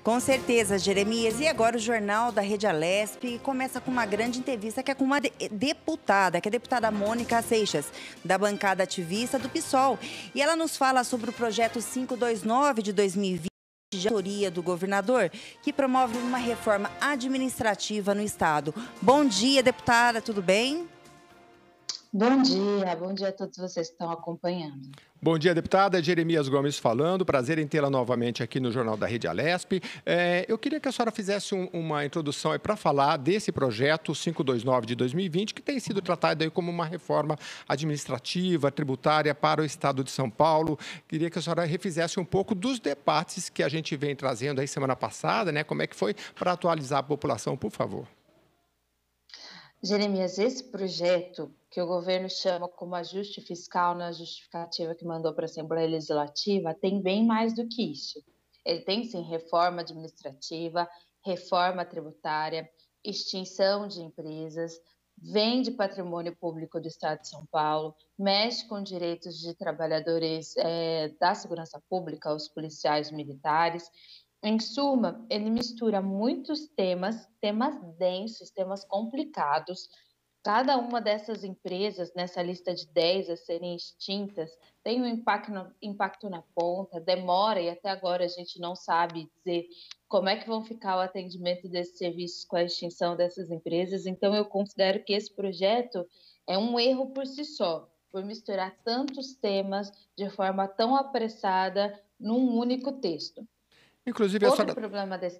Com certeza, Jeremias. E agora o Jornal da Rede Alesp começa com uma grande entrevista que é com uma deputada, que é a deputada Mônica Seixas, da bancada ativista do PSOL. E ela nos fala sobre o projeto 529 de 2020, de autoria do governador, que promove uma reforma administrativa no estado. Bom dia, deputada, tudo bem? Bom dia a todos vocês que estão acompanhando. Bom dia, deputada. Jeremias Gomes falando. Prazer em tê-la novamente aqui no Jornal da Rede Alesp. Eu queria que a senhora fizesse uma introdução para falar desse projeto 529 de 2020, que tem sido tratado aí como uma reforma administrativa, tributária para o estado de São Paulo. Queria que a senhora refizesse um pouco dos debates que a gente vem trazendo aí semana passada, né? Como é que foi, para atualizar a população, por favor. Jeremias, esse projeto que o governo chama como ajuste fiscal na justificativa que mandou para a Assembleia Legislativa tem bem mais do que isso. Ele tem, sim, reforma administrativa, reforma tributária, extinção de empresas, vende patrimônio público do Estado de São Paulo, mexe com direitos de trabalhadores da segurança pública, os policiais militares. Em suma, ele mistura muitos temas densos, temas complicados. Cada uma dessas empresas, nessa lista de 10 a serem extintas, tem um impacto na ponta, demora, e até agora a gente não sabe dizer como é que vão ficar o atendimento desses serviços com a extinção dessas empresas. Então, eu considero que esse projeto é um erro por si só, por misturar tantos temas de forma tão apressada num único texto. Inclusive, a Outro senhora... problema desse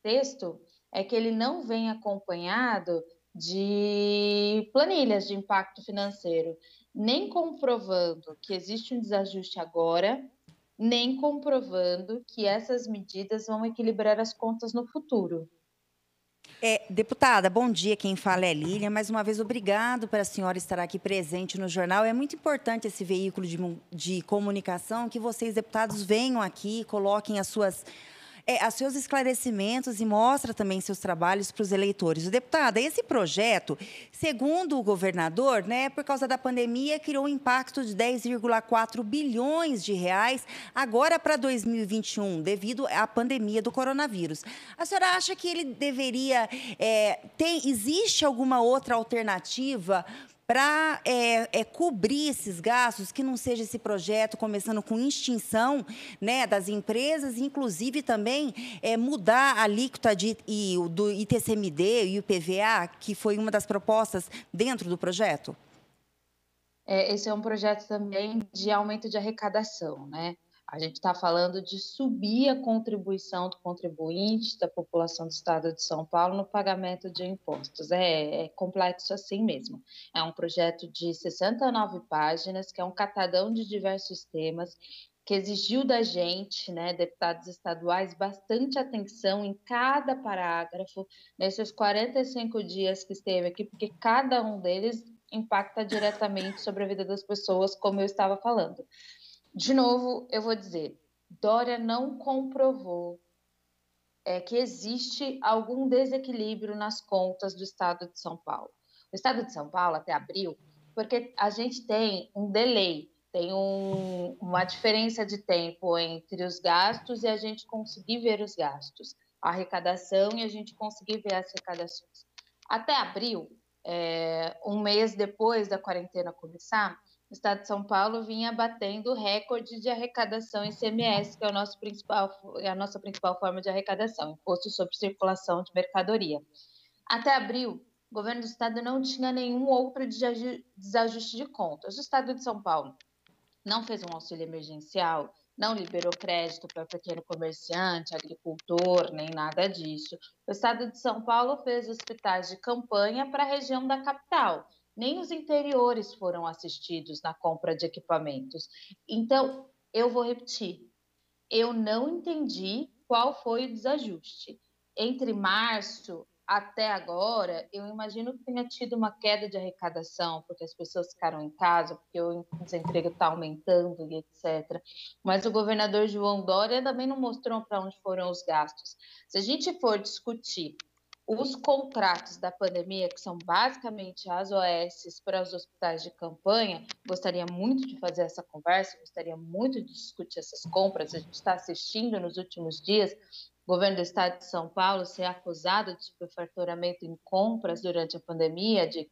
texto é que ele não vem acompanhado de planilhas de impacto financeiro, nem comprovando que existe um desajuste agora, nem comprovando que essas medidas vão equilibrar as contas no futuro. Deputada, bom dia. Quem fala é Lília. Mais uma vez, obrigado para a senhora estar aqui presente no jornal. É muito importante esse veículo de comunicação, que vocês, deputados, venham aqui, coloquem os seus esclarecimentos e mostra também seus trabalhos para os eleitores. Deputada, esse projeto, segundo o governador, né, por causa da pandemia, criou um impacto de 10,4 bilhões de reais agora para 2021, devido à pandemia do coronavírus. A senhora acha que ele deveria... existe alguma outra alternativa para cobrir esses gastos, que não seja esse projeto começando com extinção, né, das empresas, inclusive também mudar a alíquota do ITCMD e o IPVA, que foi uma das propostas dentro do projeto? Esse é um projeto também de aumento de arrecadação, né? A gente está falando de subir a contribuição do contribuinte, da população do estado de São Paulo, no pagamento de impostos. É complexo assim mesmo. É um projeto de 69 páginas, que é um catadão de diversos temas, que exigiu da gente, né, deputados estaduais, bastante atenção em cada parágrafo, nesses 45 dias que esteve aqui, porque cada um deles impacta diretamente sobre a vida das pessoas, como eu estava falando. De novo, eu vou dizer, Dória não comprovou que existe algum desequilíbrio nas contas do estado de São Paulo. O estado de São Paulo, até abril, porque a gente tem um delay, tem uma diferença de tempo entre os gastos e a gente conseguir ver os gastos, a arrecadação e a gente conseguir ver as arrecadações. Até abril, um mês depois da quarentena começar, o estado de São Paulo vinha batendo recorde de arrecadação em ICMS, que é a nossa principal forma de arrecadação, Imposto sobre Circulação de Mercadoria. Até abril, o governo do estado não tinha nenhum outro desajuste de contas. O estado de São Paulo não fez um auxílio emergencial, não liberou crédito para pequeno comerciante, agricultor, nem nada disso. O estado de São Paulo fez hospitais de campanha para a região da capital. Nem os interiores foram assistidos na compra de equipamentos. Então, eu vou repetir, eu não entendi qual foi o desajuste. Entre março até agora, eu imagino que tenha tido uma queda de arrecadação, porque as pessoas ficaram em casa, porque o desemprego está aumentando e etc. Mas o governador João Dória também não mostrou para onde foram os gastos. Se a gente for discutir os contratos da pandemia, que são basicamente as OS para os hospitais de campanha, gostaria muito de fazer essa conversa, gostaria muito de discutir essas compras. A gente está assistindo nos últimos dias o governo do estado de São Paulo ser acusado de superfaturamento em compras durante a pandemia, de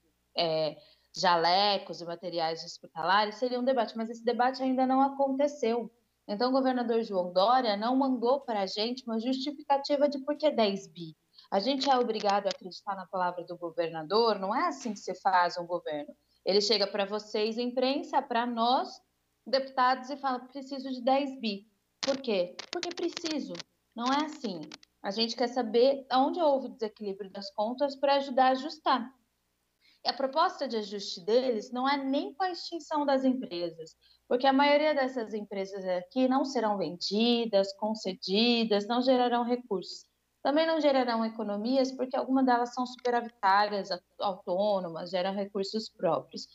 jalecos e materiais hospitalares, seria um debate, mas esse debate ainda não aconteceu. Então, o governador João Dória não mandou para a gente uma justificativa de por que 10 bi. A gente é obrigado a acreditar na palavra do governador, não é assim que se faz um governo. Ele chega para vocês, imprensa, para nós, deputados, e fala: preciso de 10 bi. Por quê? Porque preciso. Não é assim. A gente quer saber onde houve desequilíbrio das contas para ajudar a ajustar. E a proposta de ajuste deles não é nem com a extinção das empresas, porque a maioria dessas empresas aqui não serão vendidas, concedidas, não gerarão recursos. Também não gerarão economias, porque algumas delas são superavitárias, autônomas, geram recursos próprios.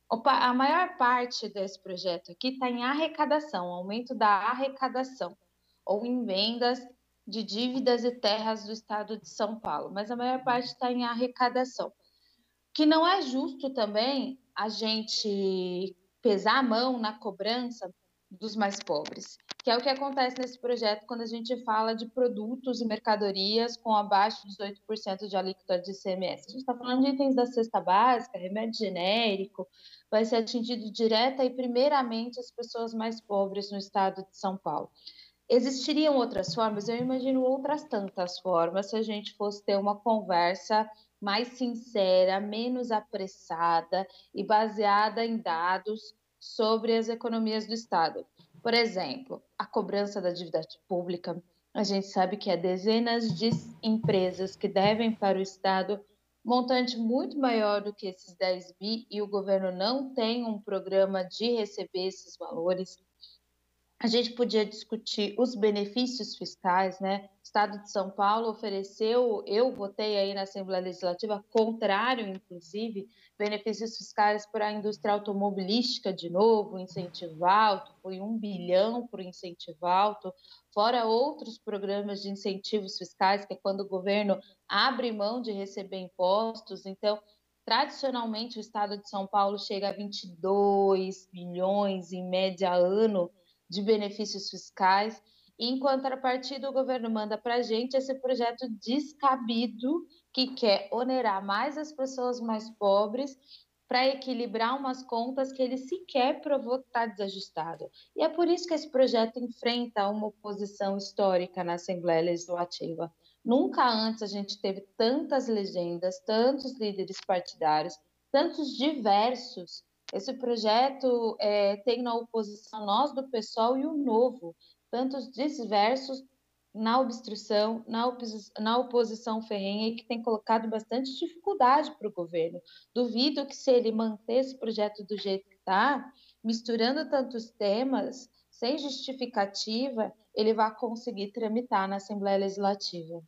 A maior parte desse projeto aqui está em arrecadação, aumento da arrecadação, ou em vendas de dívidas e terras do estado de São Paulo, mas a maior parte está em arrecadação. Que não é justo também a gente pesar a mão na cobrança dos mais pobres, que é o que acontece nesse projeto quando a gente fala de produtos e mercadorias com abaixo de 18% de alíquota de ICMS. A gente está falando de itens da cesta básica, remédio genérico, vai ser atingido direta e primeiramente as pessoas mais pobres no estado de São Paulo. Existiriam outras formas? Eu imagino outras tantas formas se a gente fosse ter uma conversa mais sincera, menos apressada e baseada em dados sobre as economias do Estado. Por exemplo, a cobrança da dívida pública. A gente sabe que há dezenas de empresas que devem para o Estado montante muito maior do que esses 10 bi e o governo não tem um programa de receber esses valores. A gente podia discutir os benefícios fiscais, né? O Estado de São Paulo ofereceu, eu votei aí na Assembleia Legislativa, contrário, inclusive, benefícios fiscais para a indústria automobilística de novo, incentivo alto, foi 1 bilhão para o incentivo alto, fora outros programas de incentivos fiscais, que é quando o governo abre mão de receber impostos. Então, tradicionalmente, o Estado de São Paulo chega a 22 bilhões em média ano de benefícios fiscais, e em contrapartida o governo manda para a gente esse projeto descabido que quer onerar mais as pessoas mais pobres para equilibrar umas contas que ele sequer provou que está desajustado. E é por isso que esse projeto enfrenta uma oposição histórica na Assembleia Legislativa. Nunca antes a gente teve tantas legendas, tantos líderes partidários, tantos diversos. Esse projeto tem na oposição nós do PSOL e o Novo, tantos diversos na obstrução, na oposição ferrenha, e que tem colocado bastante dificuldade para o governo. Duvido que se ele manter esse projeto do jeito que está, misturando tantos temas, sem justificativa, ele vai conseguir tramitar na Assembleia Legislativa.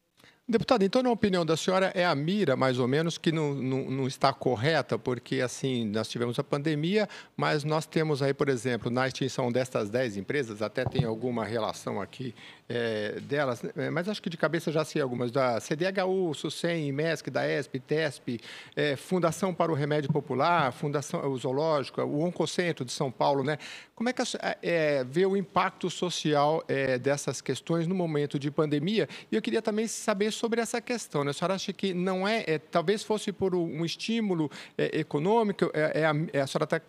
Deputado, então, na opinião da senhora, é a mira, mais ou menos, que não está correta, porque, assim, nós tivemos a pandemia, mas nós temos aí, por exemplo, na extinção destas 10 empresas, até tem alguma relação aqui delas, mas acho que de cabeça já sei algumas, da CDHU, SUSEM, MESC, da ESP, TESP, Fundação para o Remédio Popular, Fundação o Zoológico, o Oncocentro de São Paulo, né? Como é que vê o impacto social dessas questões no momento de pandemia? E eu queria também saber sobre essa questão, né? A senhora acha que não talvez fosse por um estímulo econômico, a senhora está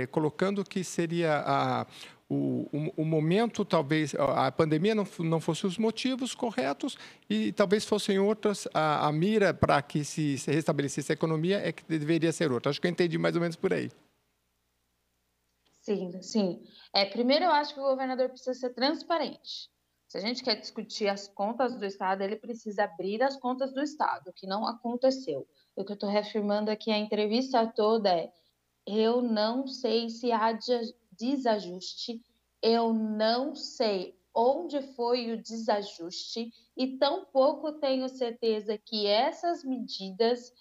colocando que seria o momento, talvez a pandemia não fosse os motivos corretos e talvez fossem outras, a mira para que se restabelecesse a economia é que deveria ser outra. Acho que eu entendi mais ou menos por aí. Sim, sim. Primeiro, eu acho que o governador precisa ser transparente. Se a gente quer discutir as contas do Estado, ele precisa abrir as contas do Estado, o que não aconteceu. O que eu estou reafirmando aqui, a entrevista toda eu não sei se há desajuste, eu não sei onde foi o desajuste e tampouco tenho certeza que essas medidas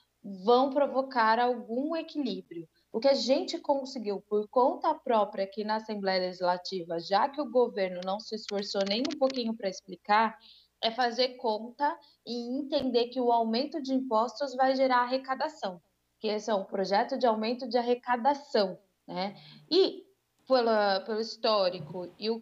vão provocar algum equilíbrio. O que a gente conseguiu por conta própria aqui na Assembleia Legislativa, já que o governo não se esforçou nem um pouquinho para explicar, é fazer conta e entender que o aumento de impostos vai gerar arrecadação, que esse é um projeto de aumento de arrecadação, né? E pelo histórico e o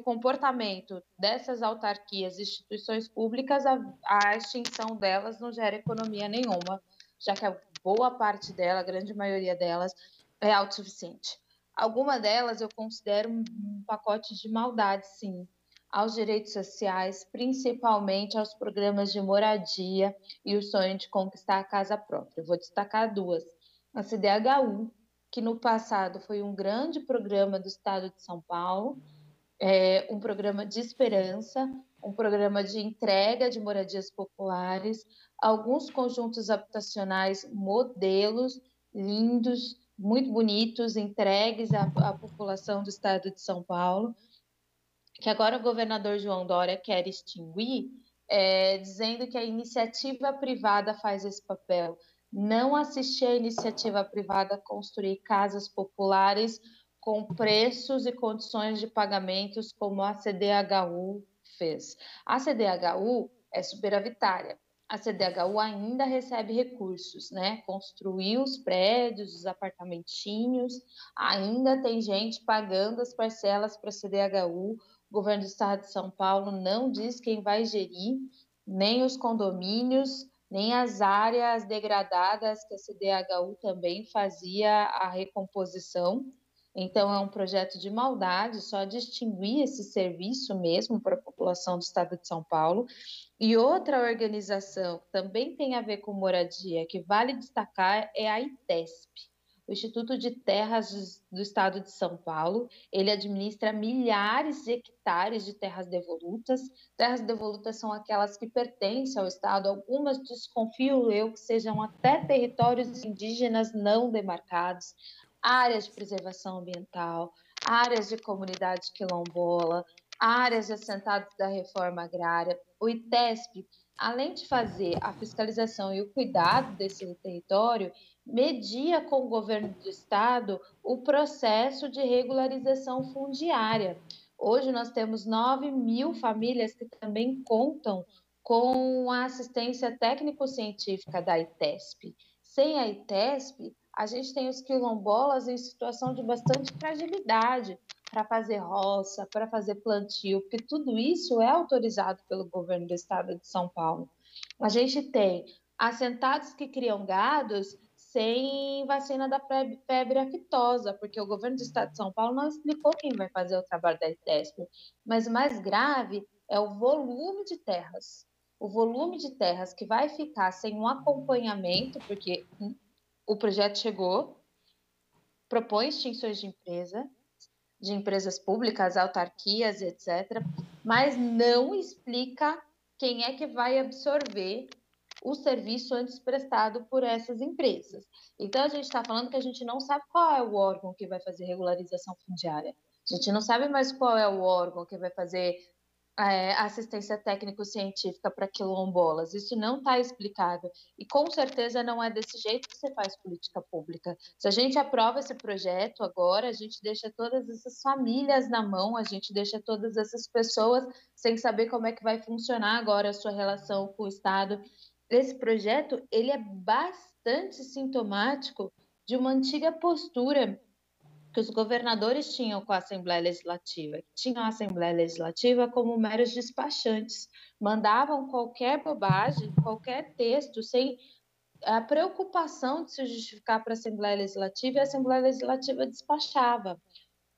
comportamento dessas autarquias e instituições públicas, a extinção delas não gera economia nenhuma, já que a boa parte dela, a grande maioria delas, é autossuficiente. Alguma delas eu considero um pacote de maldade, sim, aos direitos sociais, principalmente aos programas de moradia e o sonho de conquistar a casa própria. Eu vou destacar duas. A CDHU, que no passado foi um grande programa do Estado de São Paulo, um programa de esperança, um programa de entrega de moradias populares, alguns conjuntos habitacionais modelos, lindos, muito bonitos, entregues à população do Estado de São Paulo, que agora o governador João Dória quer extinguir, dizendo que a iniciativa privada faz esse papel. Não assistir a iniciativa privada construir casas populares com preços e condições de pagamentos como a CDHU fez. A CDHU é superavitária. A CDHU ainda recebe recursos, né? Construiu os prédios, os apartamentinhos, ainda tem gente pagando as parcelas para a CDHU. O governo do estado de São Paulo não diz quem vai gerir, nem os condomínios, nem as áreas degradadas que a CDHU também fazia a recomposição. Então, é um projeto de maldade, só distinguir esse serviço mesmo para a população do estado de São Paulo. E outra organização que também tem a ver com moradia, que vale destacar, é a ITESP, o Instituto de Terras do Estado de São Paulo. Ele administra milhares de hectares de terras devolutas. Terras devolutas são aquelas que pertencem ao Estado, algumas desconfio eu que sejam até territórios indígenas não demarcados, áreas de preservação ambiental, áreas de comunidade quilombola, áreas de assentados da reforma agrária. O ITESP, além de fazer a fiscalização e o cuidado desse território, media com o governo do estado o processo de regularização fundiária. Hoje nós temos 9.000 famílias que também contam com a assistência técnico-científica da ITESP. Sem a ITESP, a gente tem os quilombolas em situação de bastante fragilidade para fazer roça, para fazer plantio, porque tudo isso é autorizado pelo governo do estado de São Paulo. A gente tem assentados que criam gados sem vacina da febre aftosa, porque o governo do estado de São Paulo não explicou quem vai fazer o trabalho da ITESP. Mas o mais grave é o volume de terras. O volume de terras que vai ficar sem um acompanhamento, porque o projeto chegou, propõe extinções de empresas públicas, autarquias, etc., mas não explica quem é que vai absorver o serviço antes prestado por essas empresas. Então, a gente está falando que a gente não sabe qual é o órgão que vai fazer regularização fundiária. A gente não sabe mais qual é o órgão que vai fazer assistência técnico-científica para quilombolas. Isso não está explicado. E, com certeza, não é desse jeito que você faz política pública. Se a gente aprova esse projeto agora, a gente deixa todas essas famílias na mão, a gente deixa todas essas pessoas sem saber como é que vai funcionar agora a sua relação com o Estado. Esse projeto, ele é bastante sintomático de uma antiga postura que os governadores tinham com a Assembleia Legislativa, que tinham a Assembleia Legislativa como meros despachantes, mandavam qualquer bobagem, qualquer texto, sem a preocupação de se justificar para a Assembleia Legislativa, e a Assembleia Legislativa despachava.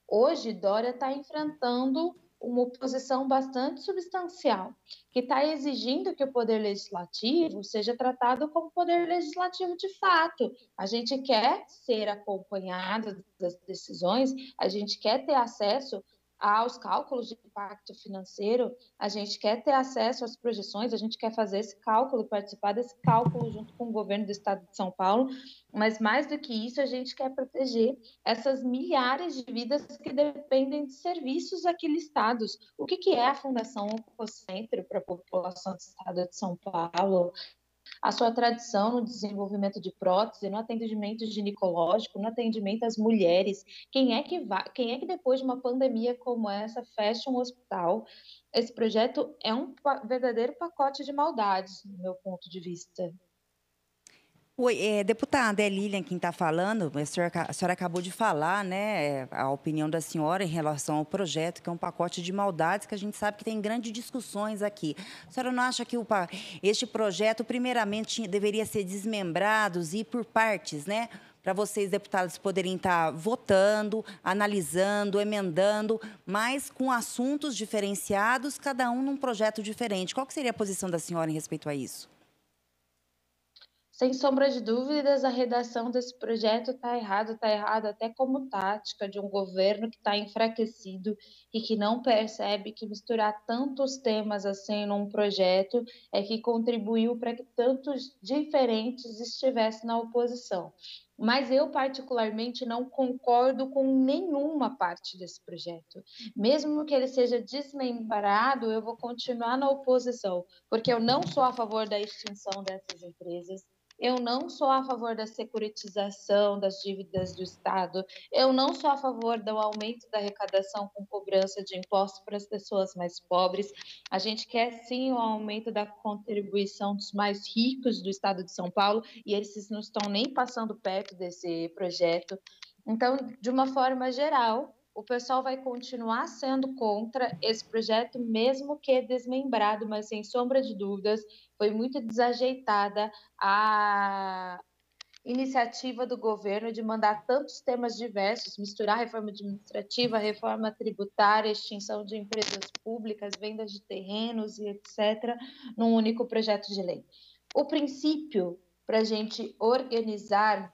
Hoje, Dória está enfrentando uma oposição bastante substancial, que está exigindo que o Poder Legislativo seja tratado como Poder Legislativo de fato. A gente quer ser acompanhado das decisões, a gente quer ter acesso aos cálculos de impacto financeiro, a gente quer ter acesso às projeções, a gente quer fazer esse cálculo, participar desse cálculo junto com o governo do estado de São Paulo, mas mais do que isso, a gente quer proteger essas milhares de vidas que dependem de serviços aqui listados. O que é a Fundação Oncocentro para a população do estado de São Paulo? A sua tradição no desenvolvimento de prótese, no atendimento ginecológico, no atendimento às mulheres. Quem é que depois de uma pandemia como essa fecha um hospital? Esse projeto é um verdadeiro pacote de maldades, no meu ponto de vista. Oi, deputada, é Lilian quem está falando. A senhora acabou de falar, né, a opinião da senhora em relação ao projeto, que é um pacote de maldades que a gente sabe que tem grandes discussões aqui. A senhora não acha que este projeto, primeiramente, deveria ser desmembrado e ir por partes, né? Para vocês, deputados, poderem estar votando, analisando, emendando, mas com assuntos diferenciados, cada um num projeto diferente. Qual que seria a posição da senhora em respeito a isso? Sem sombra de dúvidas, a redação desse projeto está errado até como tática de um governo que está enfraquecido e que não percebe que misturar tantos temas assim num projeto é que contribuiu para que tantos diferentes estivessem na oposição. Mas eu, particularmente, não concordo com nenhuma parte desse projeto. Mesmo que ele seja desmembrado, eu vou continuar na oposição, porque eu não sou a favor da extinção dessas empresas. Eu não sou a favor da securitização das dívidas do Estado. Eu não sou a favor do aumento da arrecadação com cobrança de impostos para as pessoas mais pobres. A gente quer sim o aumento da contribuição dos mais ricos do Estado de São Paulo e eles não estão nem passando perto desse projeto. Então, de uma forma geral, o pessoal vai continuar sendo contra esse projeto, mesmo que desmembrado, mas sem sombra de dúvidas, foi muito desajeitada a iniciativa do governo de mandar tantos temas diversos, misturar reforma administrativa, reforma tributária, extinção de empresas públicas, vendas de terrenos e etc., num único projeto de lei. O princípio para a gente organizar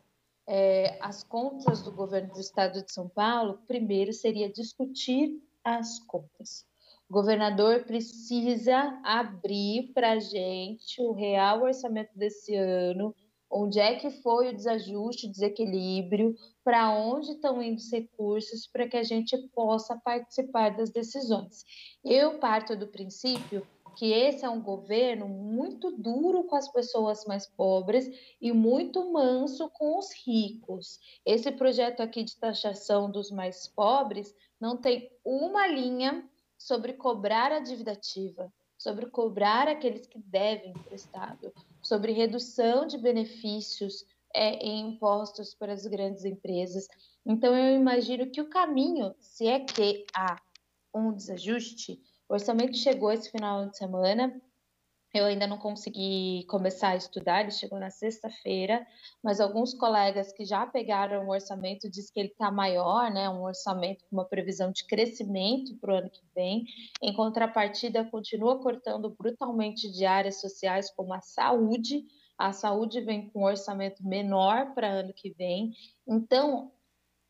as contas do governo do Estado de São Paulo, primeiro seria discutir as contas. O governador precisa abrir para a gente o real orçamento desse ano, onde é que foi o desajuste, o desequilíbrio, para onde estão indo os recursos, para que a gente possa participar das decisões. Eu parto do princípio que esse é um governo muito duro com as pessoas mais pobres e muito manso com os ricos. Esse projeto aqui de taxação dos mais pobres não tem uma linha sobre cobrar a dívida ativa, sobre cobrar aqueles que devem emprestado, sobre redução de benefícios em impostos para as grandes empresas. Então, eu imagino que o caminho, se é que há um desajuste, o orçamento chegou esse final de semana, eu ainda não consegui começar a estudar, ele chegou na sexta-feira, mas alguns colegas que já pegaram o orçamento dizem que ele está maior, né? Um orçamento com uma previsão de crescimento para o ano que vem. Em contrapartida, continua cortando brutalmente de áreas sociais como a saúde. A saúde vem com um orçamento menor para ano que vem. Então,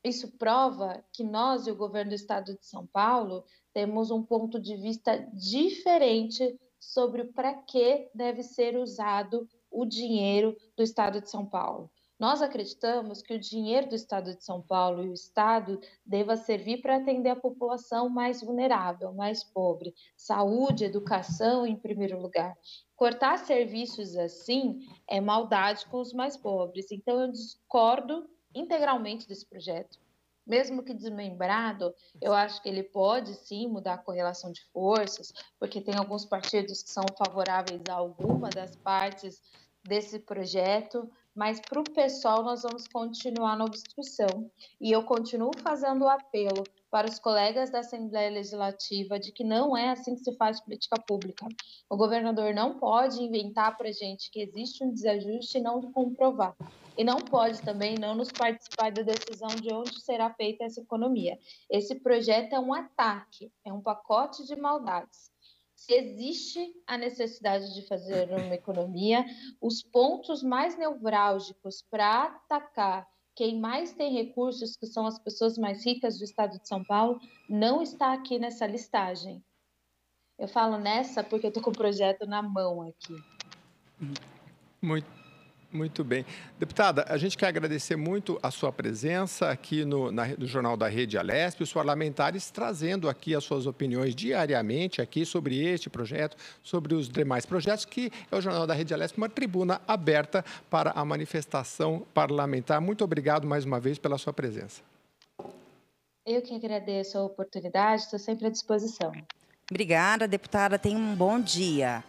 isso prova que nós e o governo do Estado de São Paulo temos um ponto de vista diferente sobre para que deve ser usado o dinheiro do Estado de São Paulo. Nós acreditamos que o dinheiro do Estado de São Paulo e o Estado deva servir para atender a população mais vulnerável, mais pobre, saúde, educação em primeiro lugar. Cortar serviços assim é maldade com os mais pobres. Então, eu discordo integralmente desse projeto. Mesmo que desmembrado, eu acho que ele pode sim mudar a correlação de forças, porque tem alguns partidos que são favoráveis a alguma das partes desse projeto, mas para o PSOL nós vamos continuar na obstrução. E eu continuo fazendo o apelo para os colegas da Assembleia Legislativa de que não é assim que se faz política pública. O governador não pode inventar para a gente que existe um desajuste e não comprovar. E não pode também não nos participar da decisão de onde será feita essa economia. Esse projeto é um ataque, é um pacote de maldades. Se existe a necessidade de fazer uma economia, os pontos mais nevrálgicos para atacar quem mais tem recursos, que são as pessoas mais ricas do estado de São Paulo, não está aqui nessa listagem. Eu falo nessa porque eu estou com o projeto na mão aqui. Muito bem. Deputada, a gente quer agradecer muito a sua presença aqui no Jornal da Rede Alesp, os parlamentares trazendo aqui as suas opiniões diariamente aqui sobre este projeto, sobre os demais projetos, que é o Jornal da Rede Alesp, uma tribuna aberta para a manifestação parlamentar. Muito obrigado mais uma vez pela sua presença. Eu que agradeço a oportunidade, estou sempre à disposição. Obrigada, deputada. Tenha um bom dia.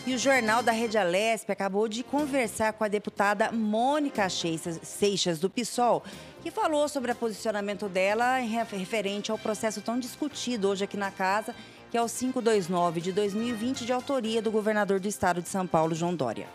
E o Jornal da Rede Alesp acabou de conversar com a deputada Mônica Seixas, do PSOL, que falou sobre o posicionamento dela referente ao processo tão discutido hoje aqui na casa, que é o 529 de 2020, de autoria do governador do estado de São Paulo, João Dória.